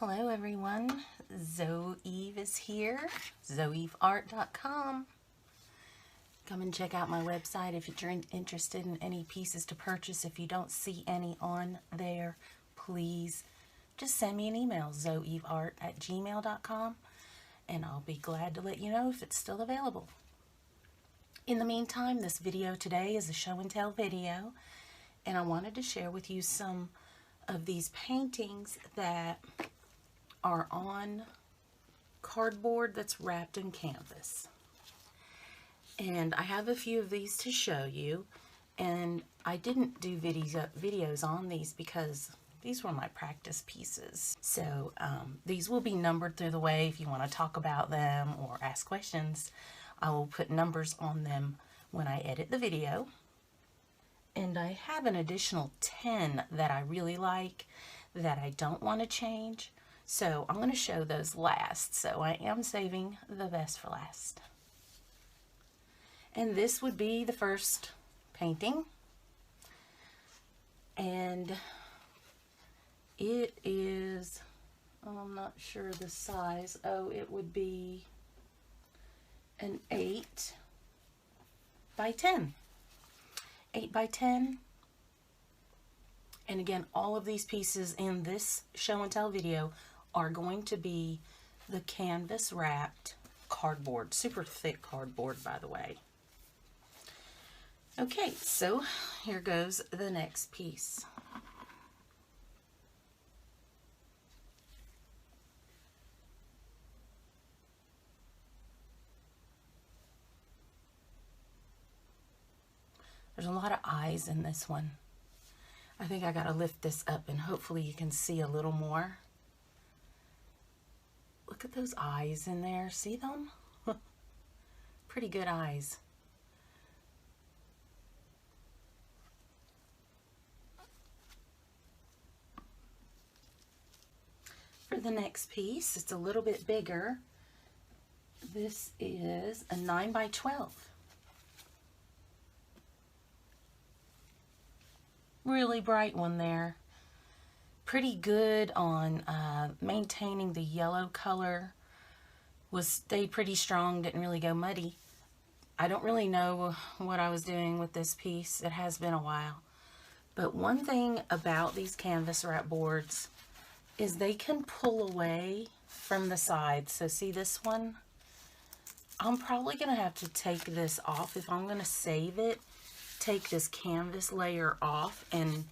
Hello everyone, Zoeve is here, zoeveart.com. Come and check out my website if you're interested in any pieces to purchase. If you don't see any on there, please just send me an email, zoeveart@gmail.com, and I'll be glad to let you know if it's still available. In the meantime, this video today is a show and tell video, and I wanted to share with you some of these paintings that are on cardboard that's wrapped in canvas. And I have a few of these to show you, and I didn't do videos on these because these were my practice pieces. So these will be numbered through the way. If you want to talk about them or ask questions, I will put numbers on them when I edit the video. And I have an additional 10 that I really like that I don't want to change. So I'm going to show those last. So I am saving the best for last. And this would be the first painting. And it is, I'm not sure the size. Oh, it would be an 8 by 10. 8 by 10. And again, all of these pieces in this show and tell video are going to be the canvas wrapped cardboard, super thick cardboard, by the way. Okay, so here goes the next piece. There's a lot of eyes in this one. I think I gotta lift this up and hopefully you can see a little more. Look at those eyes in there. See them? Pretty good eyes. For the next piece, it's a little bit bigger. This is a 9 by 12. Really bright one there. Pretty good on maintaining the yellow color. Stayed pretty strong, didn't really go muddy. I don't really know what I was doing with this piece. It has been a while. But one thing about these canvas wrap boards is they can pull away from the sides. So see this one? I'm probably going to have to take this off if I'm going to save it. Take this canvas layer off and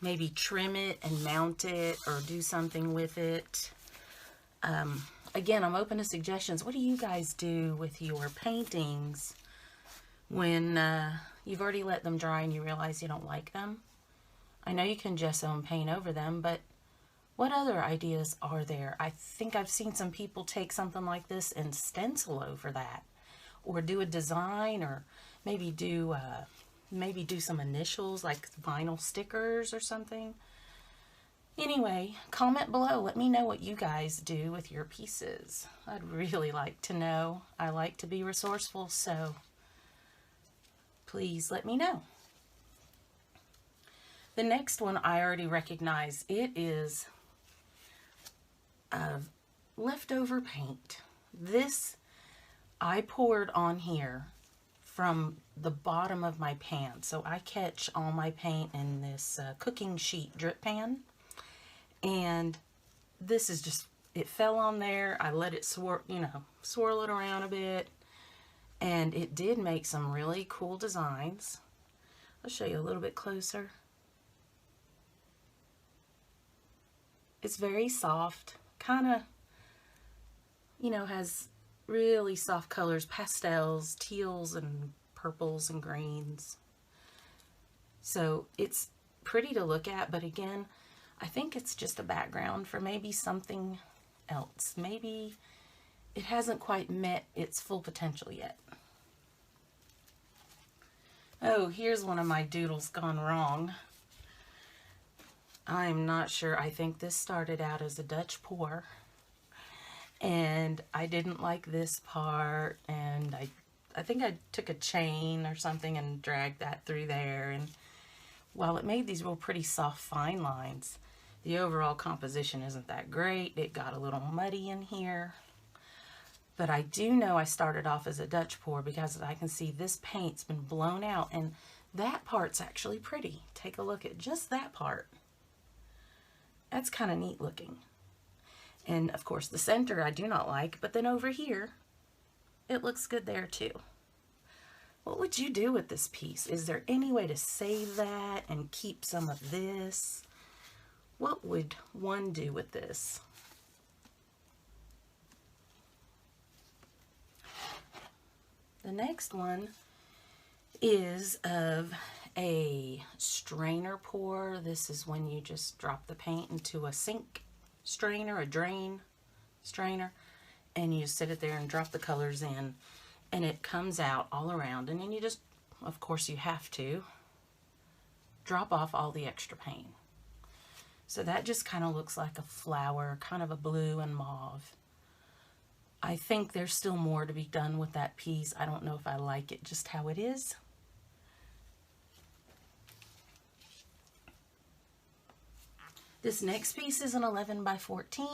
maybe trim it and mount it or do something with it. Again, I'm open to suggestions. What do you guys do with your paintings when you've already let them dry and you realize you don't like them? I know you can gesso and paint over them, but what other ideas are there? I think I've seen some people take something like this and stencil over that, or do a design, or maybe do some initials like vinyl stickers or something. Anyway, comment below. Let me know what you guys do with your pieces. I'd really like to know. I like to be resourceful, so please let me know. The next one I already recognize. It is leftover paint. This I poured on here from the bottom of my pan. So I catch all my paint in this cooking sheet drip pan. And this is just, it fell on there. I let it swirl it around a bit. And it did make some really cool designs. I'll show you a little bit closer. It's very soft, kind of, has really soft colors, pastels, teals and purples and greens. So it's pretty to look at, but again, I think it's just a background for maybe something else. Maybe it hasn't quite met its full potential yet. Oh, here's one of my doodles gone wrong. I'm not sure. I think this started out as a Dutch pour. And I didn't like this part, and I think I took a chain or something and dragged that through there, and while it made these real pretty soft fine lines, The overall composition isn't that great. It got a little muddy in here. But I do know I started off as a Dutch pour because I can see this paint's been blown out, and that part's actually pretty. Take a look at just that part. That's kind of neat looking. And of course the center I do not like, but then over here, it looks good there too. What would you do with this piece? Is there any way to save that and keep some of this? What would one do with this? The next one is of a strainer pour. This is when you just drop the paint into a sink strainer, a drain strainer, and you sit it there and drop the colors in, and it comes out all around. And then you just, of course you have to, drop off all the extra paint. So that just kind of looks like a flower, kind of a blue and mauve. I think there's still more to be done with that piece. I don't know if I like it just how it is. This next piece is an 11 by 14,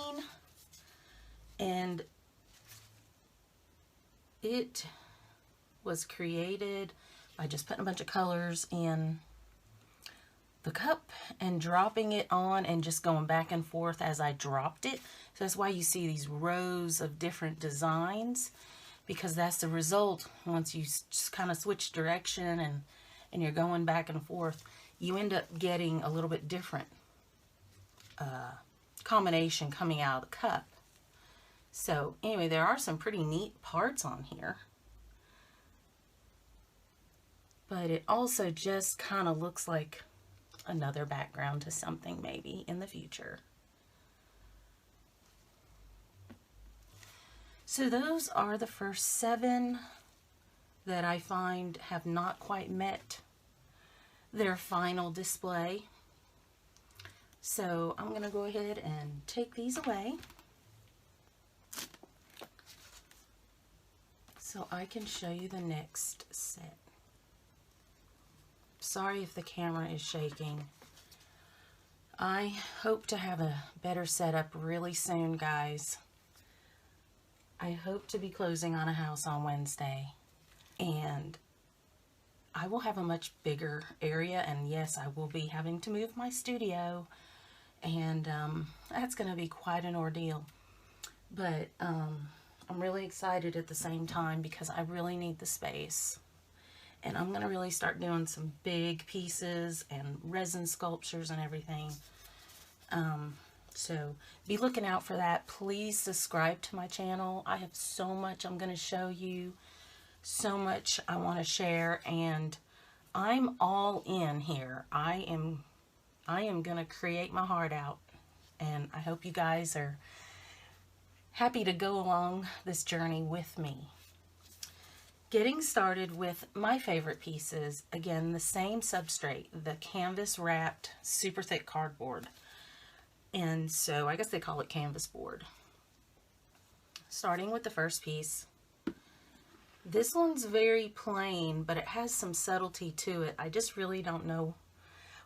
and it was created by just putting a bunch of colors in the cup and dropping it on and just going back and forth as I dropped it. So that's why you see these rows of different designs, because that's the result. Once you just kind of switch direction and you're going back and forth, you end up getting a little bit different combination coming out of the cup. So anyway, there are some pretty neat parts on here, but it also just kind of looks like another background to something maybe in the future. So those are the first 7 that I find have not quite met their final display. So I'm going to go ahead and take these away so I can show you the next set. Sorry if the camera is shaking. I hope to have a better setup really soon, guys. I hope to be closing on a house on Wednesday, and I will have a much bigger area, and yes, I will be having to move my studio, and that's going to be quite an ordeal. But I'm really excited at the same time because I really need the space. And I'm going to really start doing some big pieces and resin sculptures and everything. So be looking out for that. Please subscribe to my channel. I have so much I'm going to show you, so much I want to share, and I'm all in here. I am going to create my heart out, and I hope you guys are happy to go along this journey with me. Getting started with my favorite pieces, again, the same substrate, the canvas wrapped super thick cardboard. And so I guess they call it canvas board. Starting with the first piece. This one's very plain, but it has some subtlety to it. I just really don't know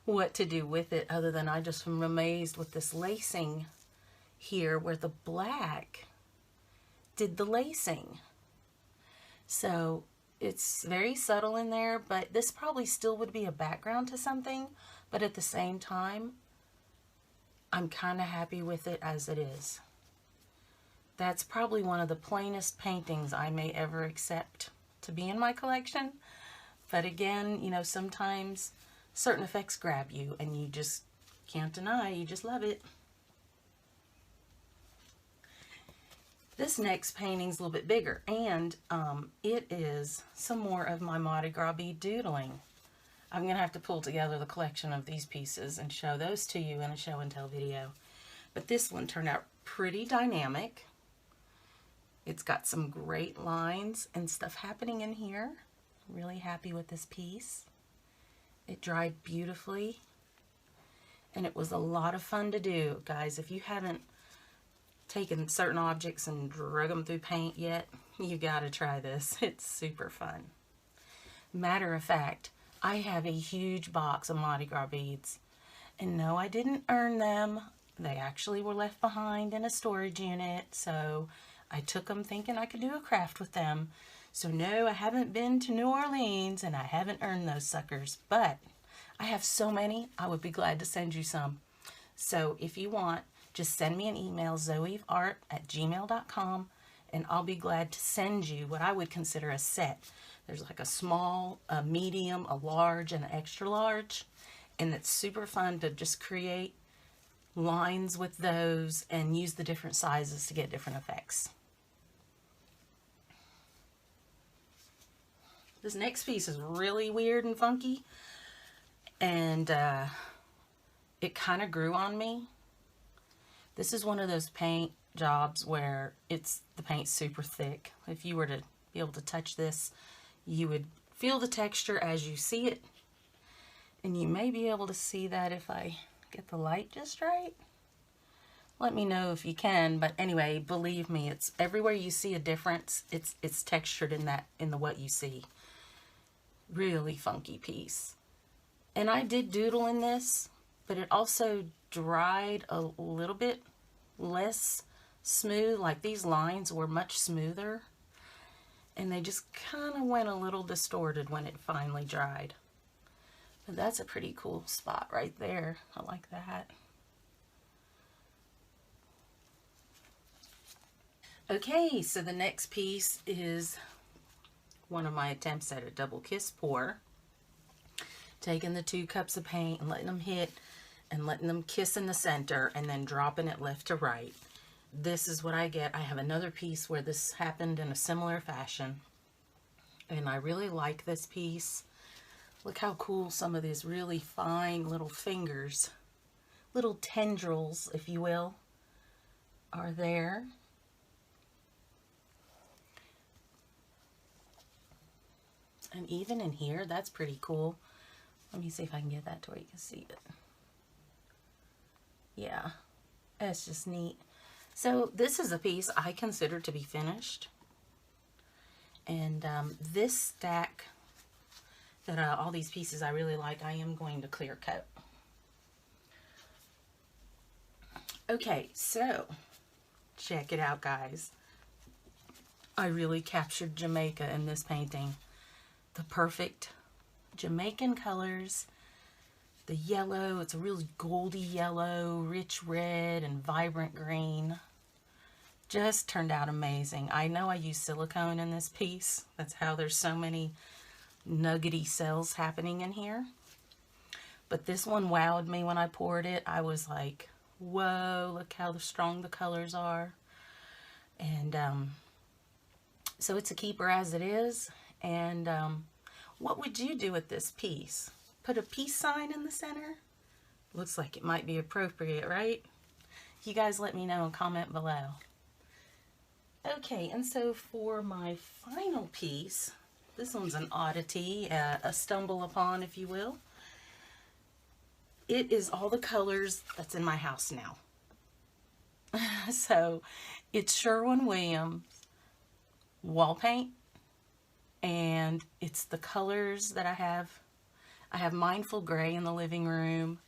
what to do with it other than I just am amazed with this lacing here where the black did the lacing. So it's very subtle in there, but this probably still would be a background to something, but at the same time, I'm kind of happy with it as it is. That's probably one of the plainest paintings I may ever accept to be in my collection. But again, you know, sometimes certain effects grab you and you just can't deny, you just love it. This next painting's a little bit bigger, and it is some more of my Mardi Gras bead doodling. I'm going to have to pull together the collection of these pieces and show those to you in a show and tell video. But this one turned out pretty dynamic. It's got some great lines and stuff happening in here. Really happy with this piece. It dried beautifully, and it was a lot of fun to do. Guys, if you haven't taken certain objects and drug them through paint yet, you gotta try this. It's super fun. Matter of fact, I have a huge box of Mardi Gras beads, And no, I didn't earn them. They actually were left behind in a storage unit, so I took them thinking I could do a craft with them. So no, I haven't been to New Orleans and I haven't earned those suckers, but I have so many, I would be glad to send you some. So if you want, just send me an email, zoeveart@gmail.com, and I'll be glad to send you what I would consider a set. There's like a small, a medium, a large, and an extra large, and it's super fun to just create lines with those and use the different sizes to get different effects. This next piece is really weird and funky, and it kind of grew on me. This is one of those paint jobs where the paint's super thick. If you were to be able to touch this, you would feel the texture as you see it. And you may be able to see that if I get the light just right. Let me know if you can, but anyway, believe me, it's everywhere you see a difference, it's textured in the what you see. Really funky piece. And I did doodle in this, but it also dried a little bit less smooth. Like these lines were much smoother, and they just kind of went a little distorted when it finally dried. But that's a pretty cool spot right there. I like that. Okay, so the next piece is one of my attempts at a double kiss pour. Taking the 2 cups of paint and letting them hit and letting them kiss in the center and then dropping it left to right. This is what I get. I have another piece where this happened in a similar fashion, and I really like this piece. Look how cool some of these really fine little fingers, little tendrils, if you will, are there. And even in here, that's pretty cool. Let me see if I can get that to where you can see it. Yeah, that's just neat. So this is a piece I consider to be finished. And this stack that all these pieces I really like, I am going to clear coat. Okay, so check it out, guys. I really captured Jamaica in this painting. The perfect Jamaican colors. The yellow, it's a really goldy yellow, rich red, and vibrant green. Just turned out amazing. I know I used silicone in this piece. That's how there's so many nuggety cells happening in here. But this one wowed me when I poured it. I was like, whoa, look how strong the colors are. And so it's a keeper as it is. And what would you do with this piece? Put a peace sign in the center? Looks like it might be appropriate, right? You guys let me know and comment below. Okay, and so for my final piece, this one's an oddity, a stumble upon, if you will. It is all the colors that's in my house now. So it's Sherwin-Williams wall paint, and it's the colors that I have. I have Mindful Gray in the living room.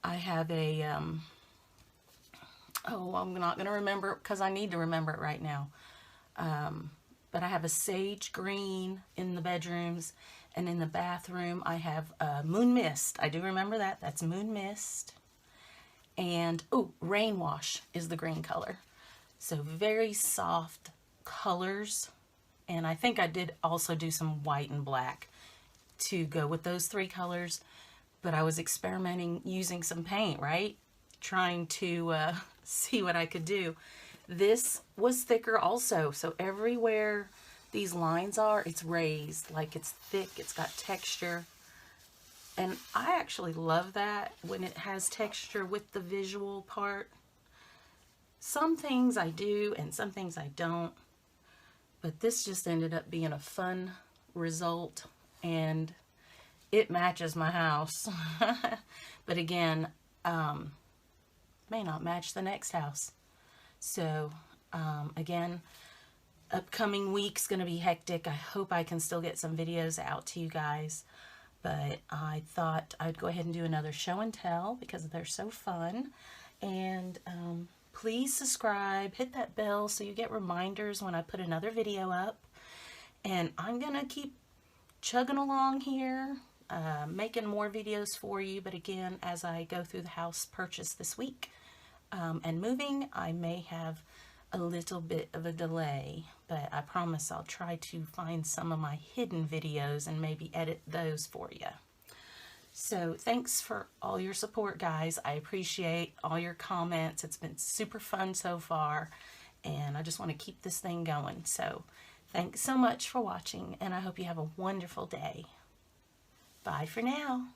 I have a, oh, I'm not going to remember because I need to remember it right now. But I have a sage green in the bedrooms, and in the bathroom I have Moon Mist. I do remember that. That's Moon Mist. And, oh, Rain Wash is the green color. So very soft colors. And I think I did also do some white and black to go with those 3 colors, but I was experimenting using some paint, right? Trying to see what I could do. This was thicker also, so everywhere these lines are, it's raised, like it's thick, it's got texture. And I actually love that when it has texture with the visual part. Some things I do and some things I don't, but this just ended up being a fun result. And it matches my house. But again, may not match the next house. So again, upcoming week's gonna be hectic. I hope I can still get some videos out to you guys. but I thought I'd go ahead and do another show and tell because they're so fun. And please subscribe, hit that bell so you get reminders when I put another video up. And I'm gonna keep chugging along here, making more videos for you. But again, as I go through the house purchase this week and moving, I may have a little bit of a delay, but I promise I'll try to find some of my hidden videos and maybe edit those for you. So thanks for all your support, guys. I appreciate all your comments. It's been super fun so far, and I just want to keep this thing going. So thanks so much for watching, and I hope you have a wonderful day. Bye for now.